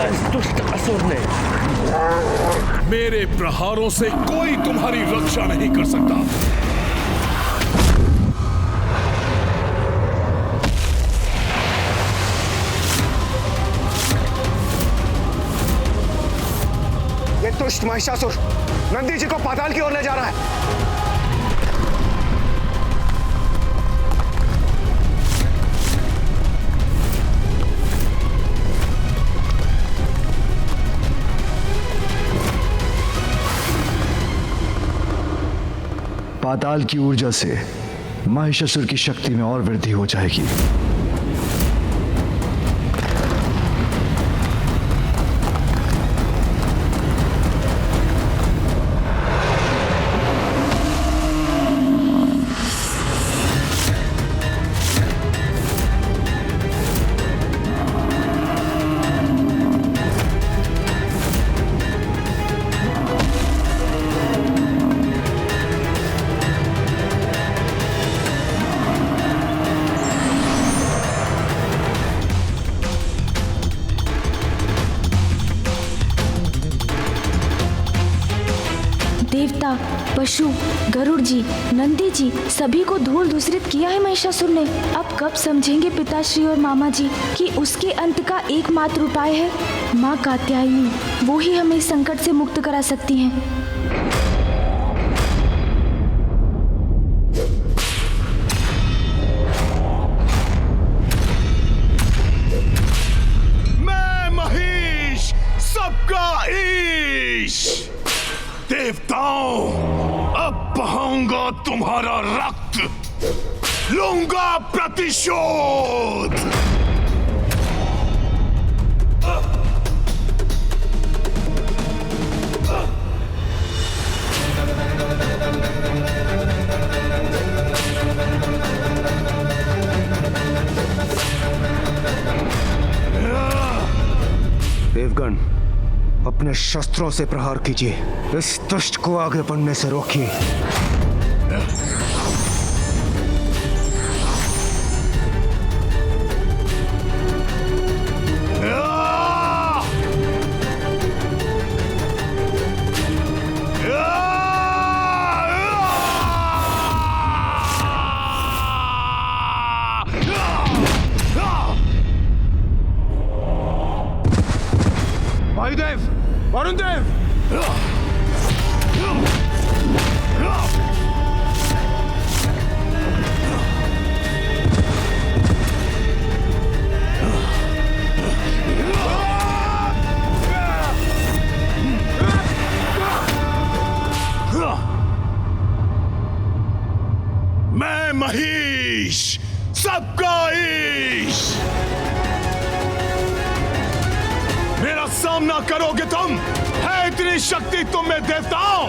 इस दुष्ट असुर ने। मेरे प्रहारों से कोई तुम्हारी रक्षा नहीं कर सकता। ये दुष्ट महिषासुर नंदी जी को पाताल की ओर ले जा रहा है। पाताल की ऊर्जा से महिषासुर की शक्ति में और वृद्धि हो जाएगी। देवता, पशु, गरुड़ जी, नंदी जी सभी को धूल धूसरित किया है महिषासुर ने। अब कब समझेंगे पिताश्री और मामा जी कि उसके अंत का एकमात्र उपाय है माँ कात्यायनी। वो ही हमें इस संकट से मुक्त करा सकती हैं। मैं महिष, सबका ईश। देवताओं, अब बहाऊंगा तुम्हारा रक्त, लूंगा प्रतिशोध। देवगण, अपने शस्त्रों से प्रहार कीजिए। इस दुष्ट को आगे बढ़ने से रोकिए। वायुदेव, वरुण देव, मैं महिष, सबका ईश। मेरा सामना करोगे तुम? है इतनी शक्ति तुम में देवताओं?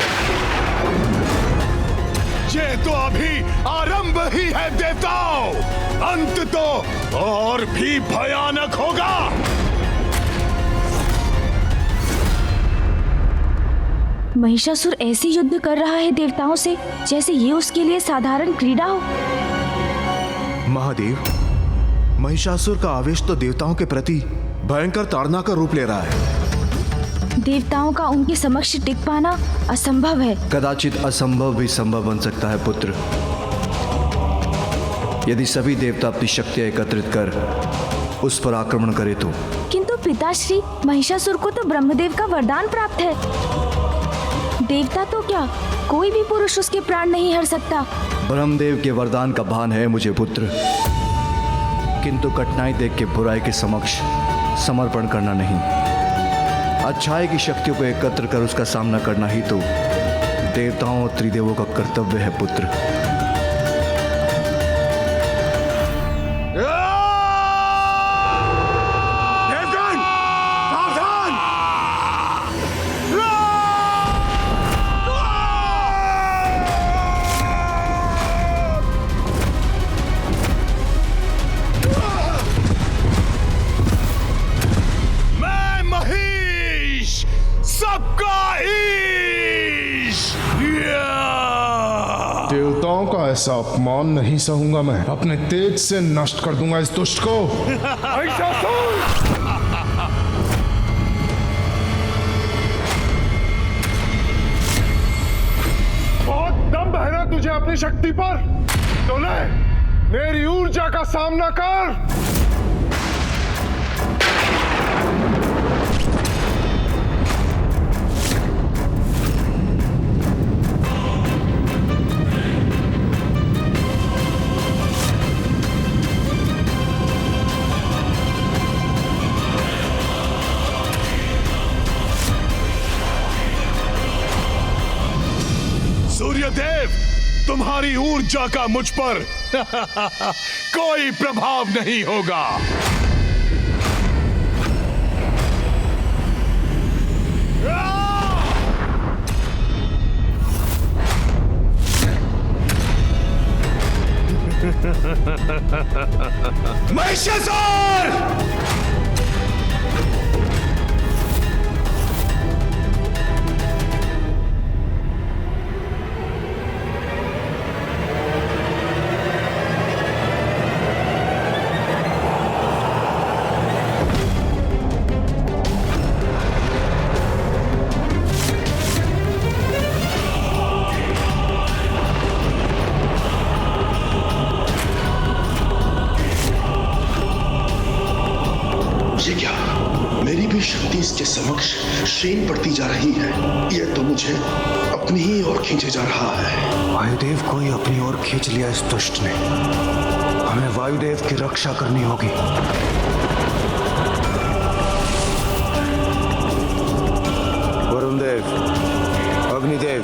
ये तो अभी आरंभ ही है देवताओं, अंत तो और भी भयानक होगा। महिषासुर ऐसे युद्ध कर रहा है देवताओं से जैसे ये उसके लिए साधारण क्रीड़ा हो। महादेव, महिषासुर का आवेश तो देवताओं के प्रति भयंकर ताड़ना का रूप ले रहा है। देवताओं का उनके समक्ष टिक पाना असंभव है। कदाचित असंभव भी संभव बन सकता है पुत्र, यदि सभी देवता अपनी शक्तियां एकत्रित कर उस पर आक्रमण करे तो। किंतु पिताश्री, महिषासुर को तो ब्रह्मदेव का वरदान प्राप्त है। देवता तो क्या, कोई भी पुरुष उसके प्राण नहीं हर सकता। ब्रह्मदेव के वरदान का भान है मुझे पुत्र, किंतु कठिनाई देख के बुराई के समक्ष समर्पण करना नहीं, अच्छाई की शक्तियों को एकत्र कर उसका सामना करना ही तो देवताओं और त्रिदेवों का कर्तव्य है पुत्र। देवताओं का ऐसा अपमान नहीं सहूंगा मैं। अपने तेज से नष्ट कर दूंगा इस दुष्ट को। दम है ना तुझे अपनी शक्ति पर, तो ले मेरी ऊर्जा का सामना कर। सूर्यदेव, तुम्हारी ऊर्जा का मुझ पर कोई प्रभाव नहीं होगा। महिषासुर! ये क्या? मेरी भी शक्ति इसके समक्ष क्षीण पड़ती जा रही है। यह तो मुझे अपनी ही ओर खींचे जा रहा है। वायुदेव को ही अपनी ओर खींच लिया इस दुष्ट ने। हमें वायुदेव की रक्षा करनी होगी। वरुण देव, अग्निदेव,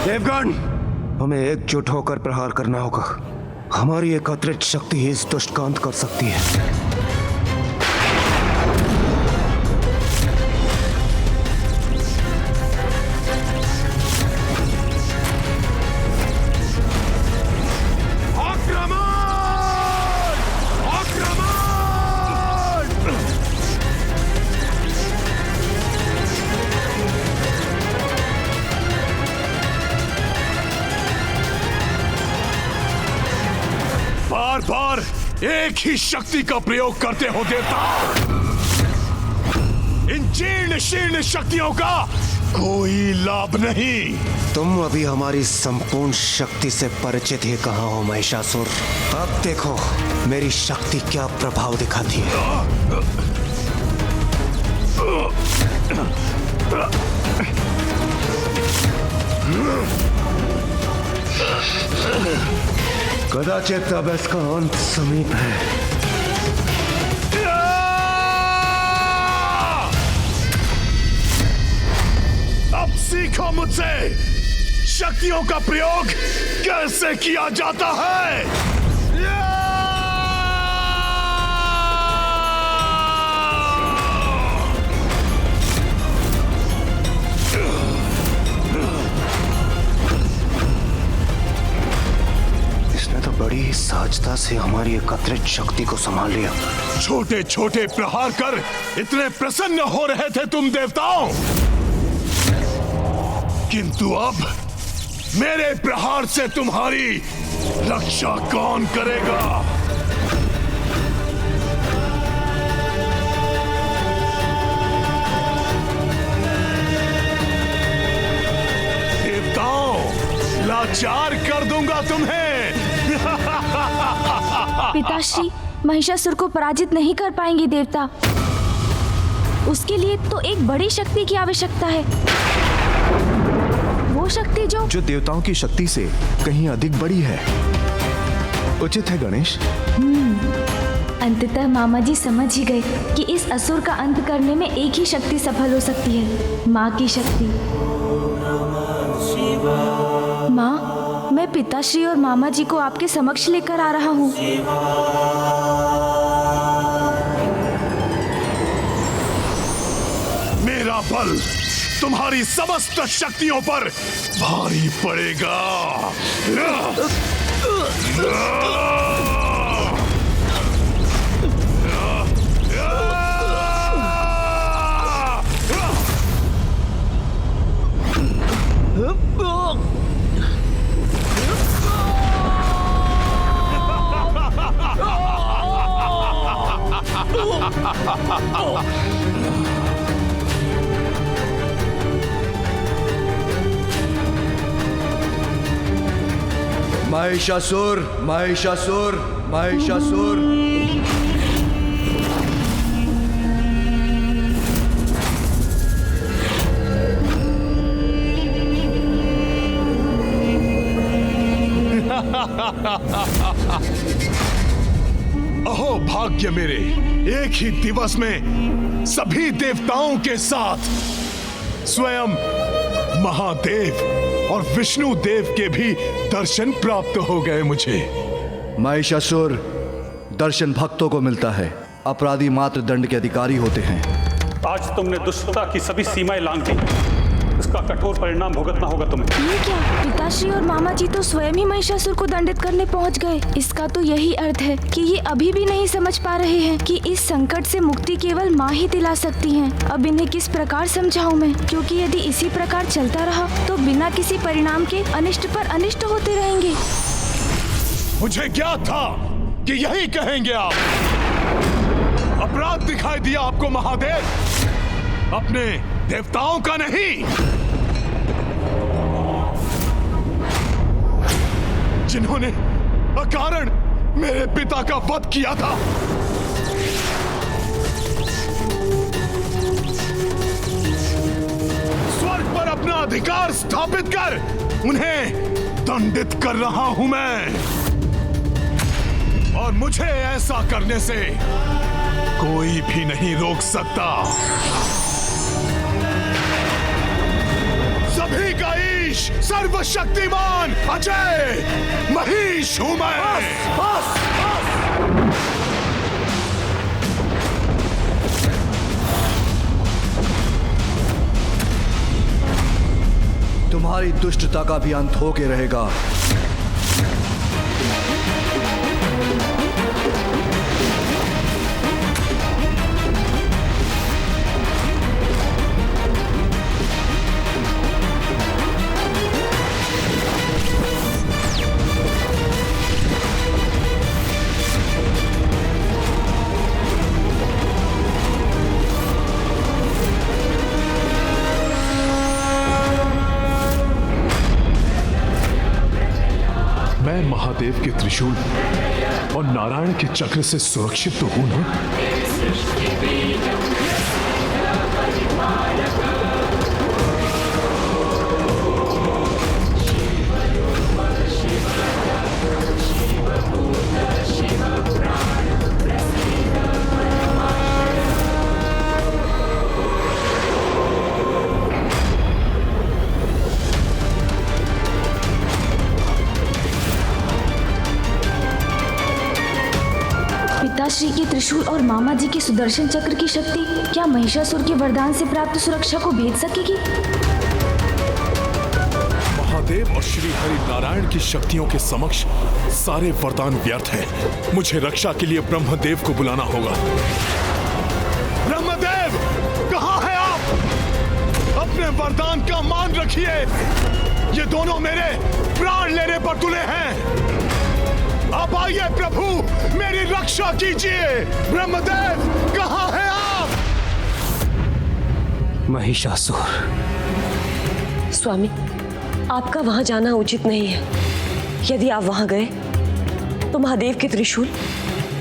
देवगण, हमें एकजुट होकर प्रहार करना होगा। हमारी एकत्रित शक्ति ही इस दुष्ट का अंत कर सकती है। बार बार एक ही शक्ति का प्रयोग करते हो देवता। इन जीर्ण शीर्ण शक्तियों का कोई लाभ नहीं। तुम अभी हमारी संपूर्ण शक्ति से परिचित ही कहाँ हो महिषासुर। अब देखो मेरी शक्ति क्या प्रभाव दिखाती है। कदाचित अब इसका अंत समीप है। अब सीखो मुझसे शक्तियों का प्रयोग कैसे किया जाता है। बड़ी ही सहजता से हमारी एकत्रित शक्ति को संभाल लिया। छोटे छोटे प्रहार कर इतने प्रसन्न हो रहे थे तुम देवताओं, किंतु अब मेरे प्रहार से तुम्हारी रक्षा कौन करेगा। देवताओं, लाचार कर दूंगा तुम्हें। पिताश्री, महिषासुर को पराजित नहीं कर पाएंगे देवता। उसके लिए तो एक बड़ी शक्ति की आवश्यकता है। वो शक्ति जो देवताओं की शक्ति से कहीं अधिक बड़ी है। उचित है गणेश। अंततः मामा जी समझ ही गए कि इस असुर का अंत करने में एक ही शक्ति सफल हो सकती है, माँ की शक्ति। माँ, मैं पिताश्री और मामा जी को आपके समक्ष लेकर आ रहा हूँ। मेरा बल तुम्हारी समस्त शक्तियों पर भारी पड़ेगा। महिषासुर, महिषासुर, महिषासुर। अहो भाग्य मेरे, एक ही दिवस में सभी देवताओं के साथ स्वयं महादेव और विष्णु देव के भी दर्शन प्राप्त हो गए मुझे। महिषासुर, दर्शन भक्तों को मिलता है, अपराधी मात्र दंड के अधिकारी होते हैं। आज तुमने दुष्टता की सभी सीमाएं लांघ दी, इसका कठोर परिणाम भुगतना होगा तुम्हें। ये क्या? पिताश्री और मामा जी तो स्वयं ही महिषासुर को दंडित करने पहुंच गए। इसका तो यही अर्थ है कि ये अभी भी नहीं समझ पा रहे हैं कि इस संकट से मुक्ति केवल माँ ही दिला सकती हैं। अब इन्हें किस प्रकार समझाऊं मैं, क्योंकि यदि इसी प्रकार चलता रहा तो बिना किसी परिणाम के अनिष्ट पर अनिष्ट होते रहेंगे। मुझे ज्ञात था कि यही कहेंगे आप। अपराध दिखाई दिया आपको महादेव, अपने देवताओं का नहीं, जिन्होंने अकारण मेरे पिता का वध किया था। स्वर्ग पर अपना अधिकार स्थापित कर उन्हें दंडित कर रहा हूं मैं, और मुझे ऐसा करने से कोई भी नहीं रोक सकता। सभी का ईश, सर्वशक्तिमान, अजय महिष हूं मैं। तुम्हारी दुष्टता का भी अंत होके रहेगा। मैं महादेव के त्रिशूल और नारायण के चक्र से सुरक्षित तो हूं ना? पिताश्री के त्रिशूल और मामा जी के सुदर्शन चक्र की शक्ति क्या महिषासुर के वरदान से प्राप्त सुरक्षा को भेद सकेगी? महादेव और श्री हरि नारायण की शक्तियों के समक्ष सारे वरदान व्यर्थ हैं। मुझे रक्षा के लिए ब्रह्मदेव को बुलाना होगा। ब्रह्मदेव, कहाँ हैं आप? अपने वरदान का मान रखिए। ये दोनों मेरे प्राण लेने पर तुले हैं। अब आइए प्रभु, मेरी रक्षा कीजिए। ब्रह्मदेव, कहाँ हैं आप? महिषासुर, स्वामी, आपका वहां जाना उचित नहीं है। यदि आप वहां गए तो महादेव के त्रिशूल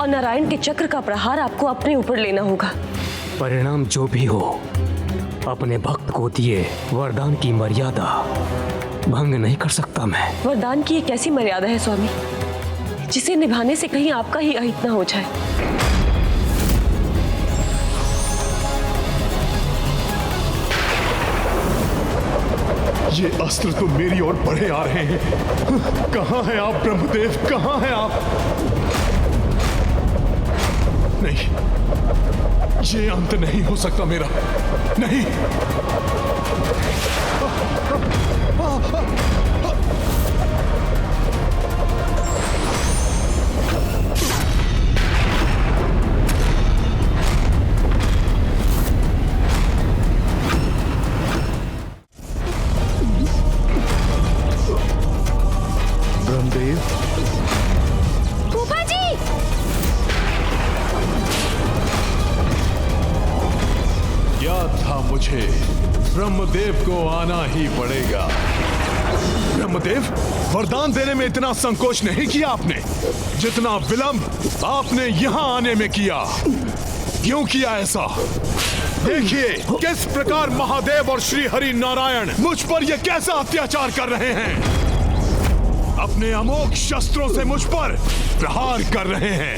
और नारायण के चक्र का प्रहार आपको अपने ऊपर लेना होगा। परिणाम जो भी हो, अपने भक्त को दिए वरदान की मर्यादा भंग नहीं कर सकता मैं। वरदान की एक ऐसी मर्यादा है स्वामी, जिसे निभाने से कहीं आपका ही अहित न हो जाए। ये अस्त्र तो मेरी ओर बढ़े आ रहे हैं। कहाँ हैं आप ब्रह्मदेव, कहाँ हैं आप? नहीं, ये अंत नहीं हो सकता मेरा, नहीं। ब्रह्मदेव। फूफा जी! क्या था मुझे ब्रह्मदेव को आना ही पड़ेगा। ब्रह्मदेव, वरदान देने में इतना संकोच नहीं किया आपने जितना विलंब आपने यहाँ आने में किया। क्यों किया ऐसा? देखिए किस प्रकार महादेव और श्री हरि नारायण मुझ पर यह कैसा अत्याचार कर रहे हैं। अपने अमोघ शस्त्रों से मुझ पर प्रहार कर रहे हैं।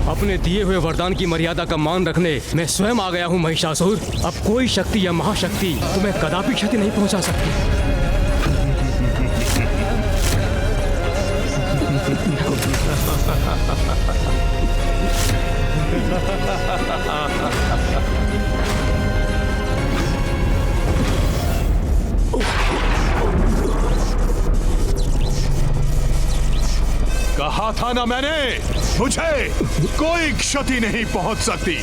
अपने दिए हुए वरदान की मर्यादा का मान रखने मैं स्वयं आ गया हूँ महिषासुर। अब कोई शक्ति या महाशक्ति तुम्हें कदापि क्षति नहीं पहुंचा सकती। कहा था ना मैंने, मुझे कोई क्षति नहीं पहुंच सकती।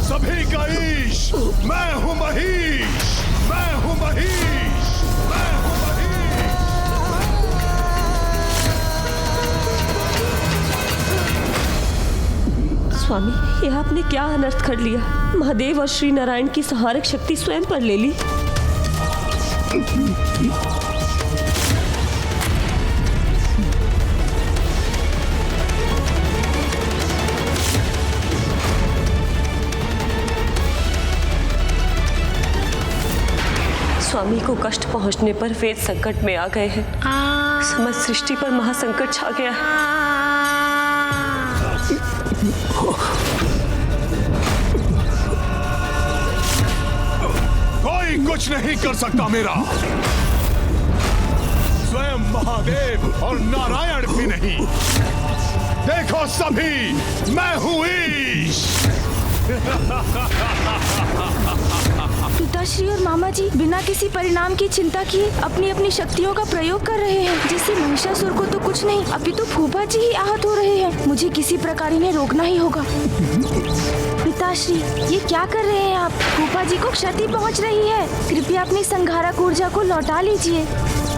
सभी का ईश मैं हूं महीश, मैं हूं महीश, मैं हूं महीश। स्वामी, यह आपने क्या अनर्थ कर लिया? महादेव और श्री नारायण की संहारक शक्ति स्वयं पर ले ली। स्वामी को कष्ट पहुंचने पर वेद संकट में आ गए हैं। समस्त सृष्टि पर महासंकट छा गया है। कोई कुछ नहीं कर सकता मेरा। स्वयं महादेव और नारायण भी नहीं। देखो सभी, मैं हूं ईश। पिताश्री और मामा जी बिना किसी परिणाम की चिंता किए अपनी अपनी शक्तियों का प्रयोग कर रहे हैं। जिससे महिषासुर को तो कुछ नहीं, अभी तो फूफा जी ही आहत हो रहे हैं। मुझे किसी प्रकार इन्हें रोकना ही होगा। पिताश्री, ये क्या कर रहे हैं आप? फूफा जी को क्षति पहुंच रही है। कृपया अपनी संहारक ऊर्जा को लौटा लीजिए।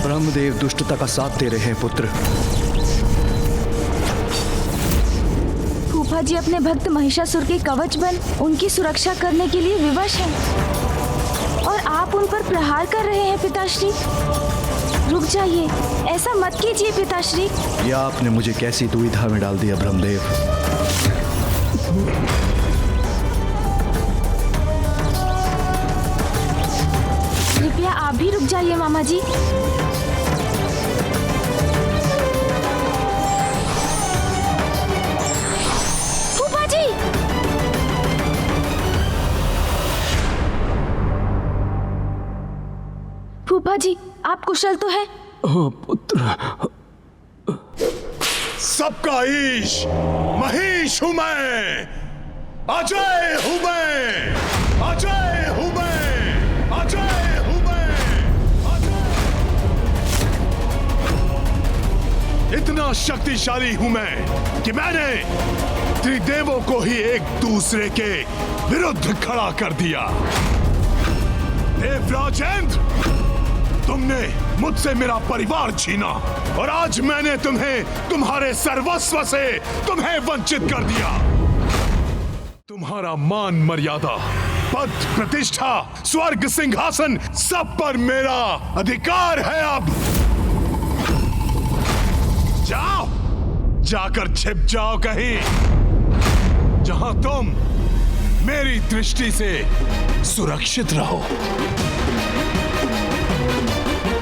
ब्रह्मदेव दुष्टता का साथ दे रहे हैं पुत्र। फूफा जी अपने भक्त महिषासुर के कवच बन उनकी सुरक्षा करने के लिए विवश हैं और आप उन पर प्रहार कर रहे हैं। पिताश्री, रुक जाइए, ऐसा मत कीजिए पिताश्री। या आपने मुझे कैसी दुविधा में डाल दिया ब्रह्मदेव। कृपया आप भी रुक जाइए मामा जी। फूफा जी, आप कुशल तो हैं? ओ पुत्र। सबका ईश महीश हूं मैं, अजय हूं मैं, अजय हूं मैं, अजय हूं मैं, अजय। इतना शक्तिशाली हूं मैं कि मैंने त्रिदेवों को ही एक दूसरे के विरुद्ध खड़ा कर दिया। देवराजेंद्र, तुमने मुझसे मेरा परिवार छीना और आज मैंने तुम्हें तुम्हारे सर्वस्व से तुम्हें वंचित कर दिया। तुम्हारा मान मर्यादा, पद प्रतिष्ठा, स्वर्ग सिंहासन, सब पर मेरा अधिकार है। अब जाओ, जाकर छिप जाओ कहीं जहां तुम मेरी दृष्टि से सुरक्षित रहो।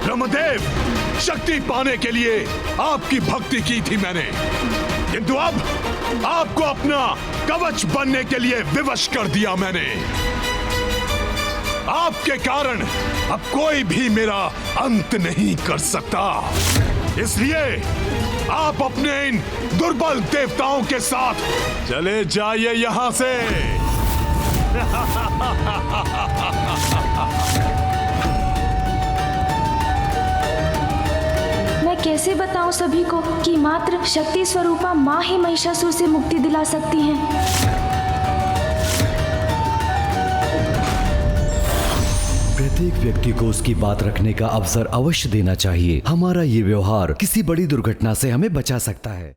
ब्रह्मदेव, शक्ति पाने के लिए आपकी भक्ति की थी मैंने, किंतु अब आपको अपना कवच बनने के लिए विवश कर दिया मैंने। आपके कारण अब कोई भी मेरा अंत नहीं कर सकता। इसलिए आप अपने इन दुर्बल देवताओं के साथ चले जाइए यहां से। मैं कैसे बताऊं सभी को कि मात्र शक्ति स्वरूपा माँ ही महिषासुर से मुक्ति दिला सकती हैं। प्रत्येक व्यक्ति को उसकी बात रखने का अवसर अवश्य देना चाहिए। हमारा ये व्यवहार किसी बड़ी दुर्घटना से हमें बचा सकता है।